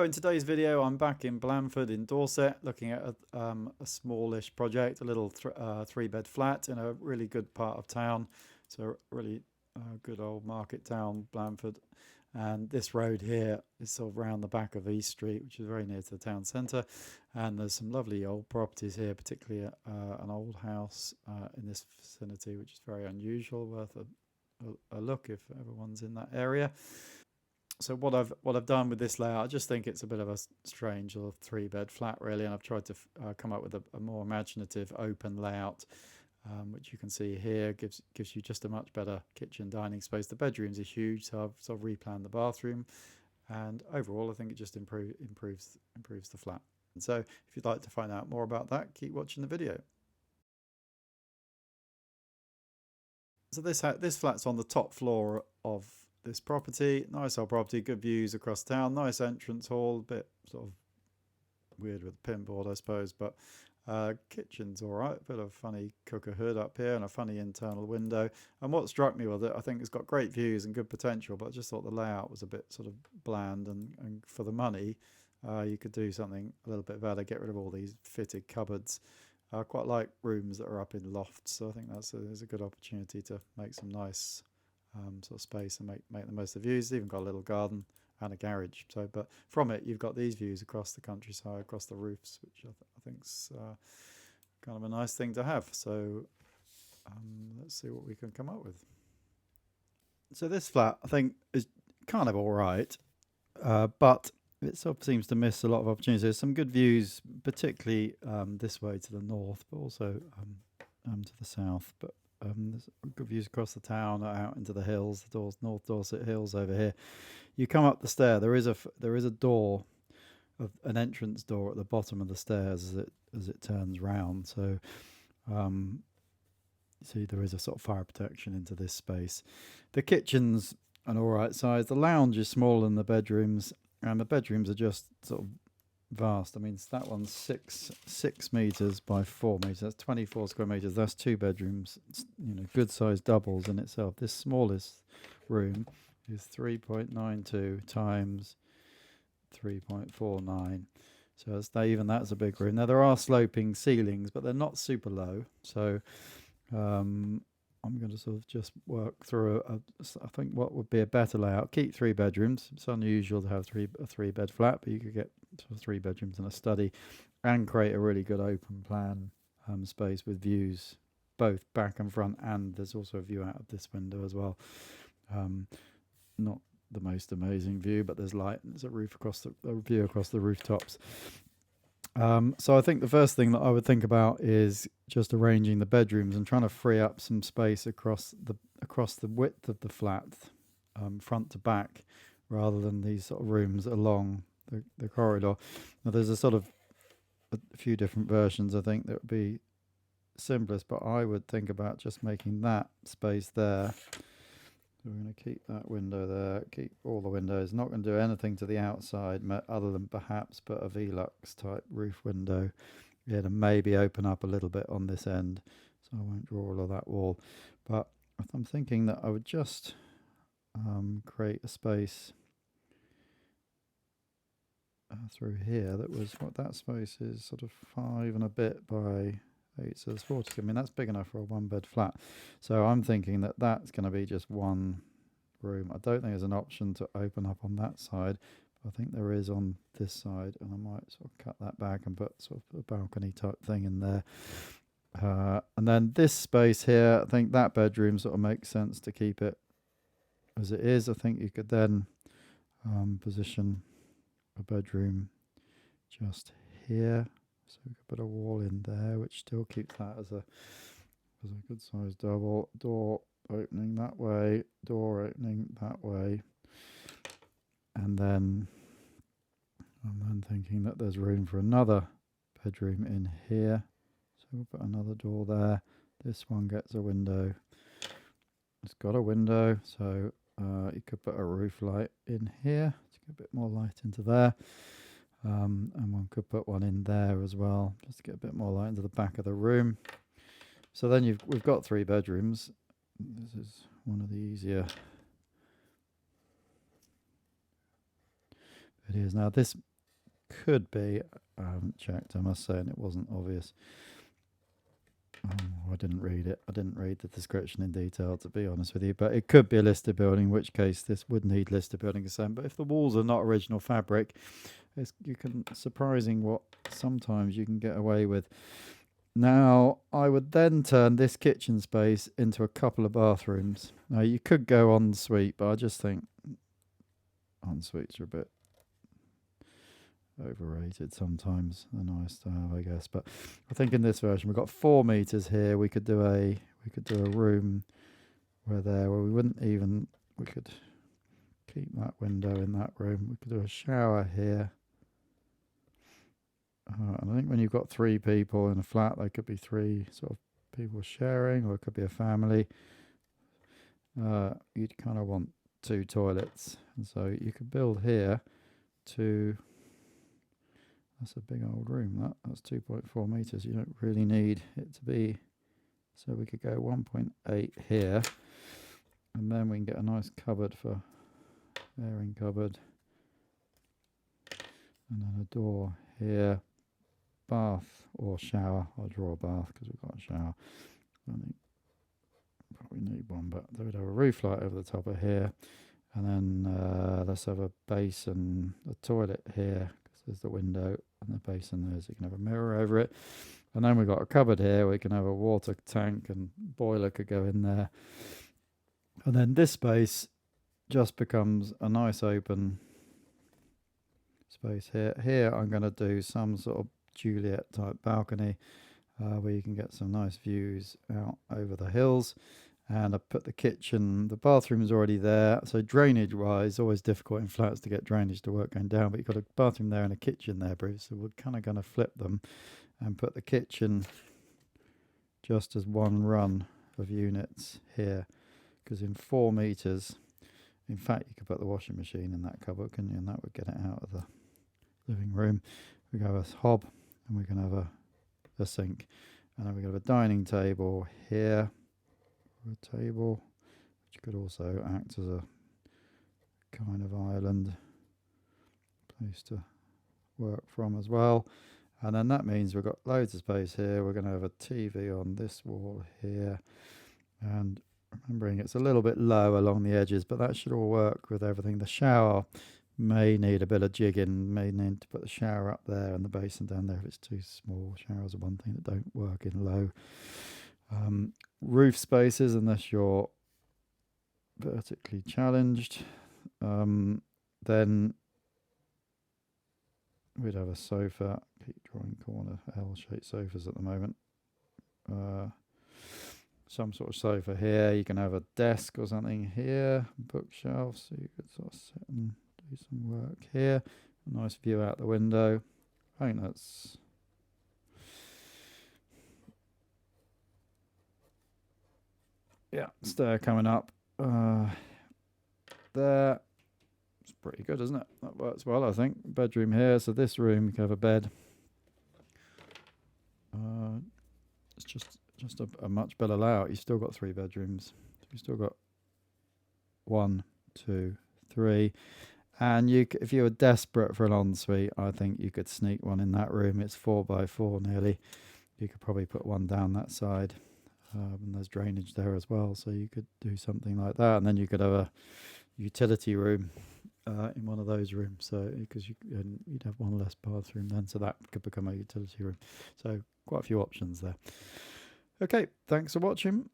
So in today's video, I'm back in Blanford in Dorset, looking at a smallish project, a little three-bed flat in a really good part of town. So really good old market town, Blanford. And this road here is sort of round the back of East Street, which is very near to the town centre. And there's some lovely old properties here, particularly an old house in this vicinity, which is very unusual, worth a look if everyone's in that area. So what I've done with this layout, I just think it's a bit of a strange little three-bed flat, really, and I've tried to come up with a more imaginative open layout, which you can see here gives you just a much better kitchen dining space. The bedrooms are huge, so I've sort of replanned the bathroom, and overall I think it just improves the flat. And so if you'd like to find out more about that, keep watching the video. So this flat's on the top floor of this property. Nice old property, good views across town, nice entrance hall, a bit sort of weird with the pinboard I suppose, but kitchen's all right, bit of funny cooker hood up here and a funny internal window. And what struck me with it, I think it's got great views and good potential, but I just thought the layout was a bit sort of bland, and for the money you could do something a little bit better, get rid of all these fitted cupboards. I quite like rooms that are up in lofts, so I think that's a good opportunity to make some nice sort of space and make the most of the views. It's even got a little garden and a garage. So, but from it, you've got these views across the countryside, across the roofs, which I think's kind of a nice thing to have. So, let's see what we can come up with. So this flat, I think, is kind of all right, but it sort of seems to miss a lot of opportunities. There's some good views, particularly this way to the north, but also to the south. But there's good views across the town, out into the hills, the North Dorset Hills over here. You come up the stair. There is a door, an entrance door at the bottom of the stairs as it turns round. So, see, there is a sort of fire protection into this space. The kitchen's an all right size. The lounge is smaller than the bedrooms, and the bedrooms are just sort of vast. I mean, that one's 6 meters by 4 meters. That's 24 square meters. That's 2 bedrooms. You know, good sized doubles in itself. This smallest room is 3.92 times 3.49. So that's a big room. Now there are sloping ceilings, but they're not super low. So I'm going to sort of just work through I think what would be a better layout. Keep 3 bedrooms. It's unusual to have a 3-bed flat, but you could get sort of 3 bedrooms and a study, and create a really good open plan space with views both back and front, and there's also a view out of this window as well. Not the most amazing view, but there's light and there's a view across the rooftops. So I think the first thing that I would think about is just arranging the bedrooms and trying to free up some space across the width of the flat, front to back, rather than these sort of rooms along the corridor. Now there's a few different versions I think that would be simplest, but I would think about just making that space there. So we're going to keep that window there, keep all the windows, not going to do anything to the outside other than perhaps put a Velux type roof window in, and maybe open up a little bit on this end, so I won't draw all of that wall. But I'm thinking that I would just create a space through here that was, what that space is, sort of 5 and a bit by 8, so it's 40. I mean, that's big enough for a 1-bed flat. So I'm thinking that that's going to be just one room. I don't think there's an option to open up on that side, but I think there is on this side, and I might sort of cut that back and put sort of a balcony type thing in there. And then this space here, I think that bedroom sort of makes sense to keep it as it is. I think you could then position a bedroom just here. So we could put a wall in there, which still keeps that as a good sized double. Door opening that way, door opening that way, and then I'm thinking that there's room for another bedroom in here. So we'll put another door there. This one gets a window. It's got a window, so you could put a roof light in here to get a bit more light into there. And one could put one in there as well, just to get a bit more light into the back of the room. So then we've got 3 bedrooms. This is one of the easier videos. Now this could be. I haven't checked, I must say, and it wasn't obvious. I didn't read it. I didn't read the description in detail, to be honest with you. But it could be a listed building, in which case this would need listed building consent. But if the walls are not original fabric, surprising what sometimes you can get away with. Now, I would then turn this kitchen space into a couple of bathrooms. Now, you could go en suite, but I just think en suites are a bit overrated sometimes. They're nice to have, I guess. But I think in this version we've got 4 meters here. We could do a room where we could keep that window in that room. We could do a shower here. And I think when you've got 3 people in a flat, there could be 3 sort of people sharing, or it could be a family. You'd kind of want 2 toilets, and so you could build here to. That's a big old room. That's 2.4 meters. You don't really need it to be. So we could go 1.8 here, and then we can get a nice cupboard for airing cupboard, and then a door here. Bath or shower. I'll draw a bath because we've got a shower. I think probably need one, but they would have a roof light over the top of here, and then let's have a basin, a toilet here because there's the window and the basin there, so you can have a mirror over it. And then we've got a cupboard here. We can have a water tank, and boiler could go in there. And then this space just becomes a nice open space here. Here I'm going to do some sort of Juliet type balcony where you can get some nice views out over the hills. And I put the kitchen, the bathroom is already there, so drainage wise, always difficult in flats to get drainage to work going down, but you've got a bathroom there and a kitchen there, Bruce, so we're kind of going to flip them and put the kitchen just as one run of units here, because in 4 meters, in fact you could put the washing machine in that cupboard, couldn't you, and that would get it out of the living room. We go a hob, and we can have a sink, and then we have a dining table here, a table which could also act as a kind of island place to work from as well. And then that means we've got loads of space here. We're going to have a TV on this wall here, and remembering it's a little bit low along the edges, but that should all work with everything. The shower may need a bit of jigging, may need to put the shower up there and the basin down there if it's too small. Showers are one thing that don't work in low. Roof spaces, unless you're vertically challenged, then we'd have a sofa. Keep drawing corner L-shaped sofas at the moment. Some sort of sofa here. You can have a desk or something here, bookshelf, so you could sort of sit and do some work here. A nice view out the window. I think that's stair coming up there. It's pretty good, isn't it? That works well, I think. Bedroom here, so this room you can have a bed. It's just a much better layout. You've still got 3 bedrooms. You've still got 1, 2, 3, and if you were desperate for an ensuite, I think you could sneak one in that room. It's 4x4 nearly. You could probably put one down that side. And there's drainage there as well, so you could do something like that, and then you could have a utility room in one of those rooms, so because you'd have one less bathroom then, so that could become a utility room. So quite a few options there. Okay, thanks for watching.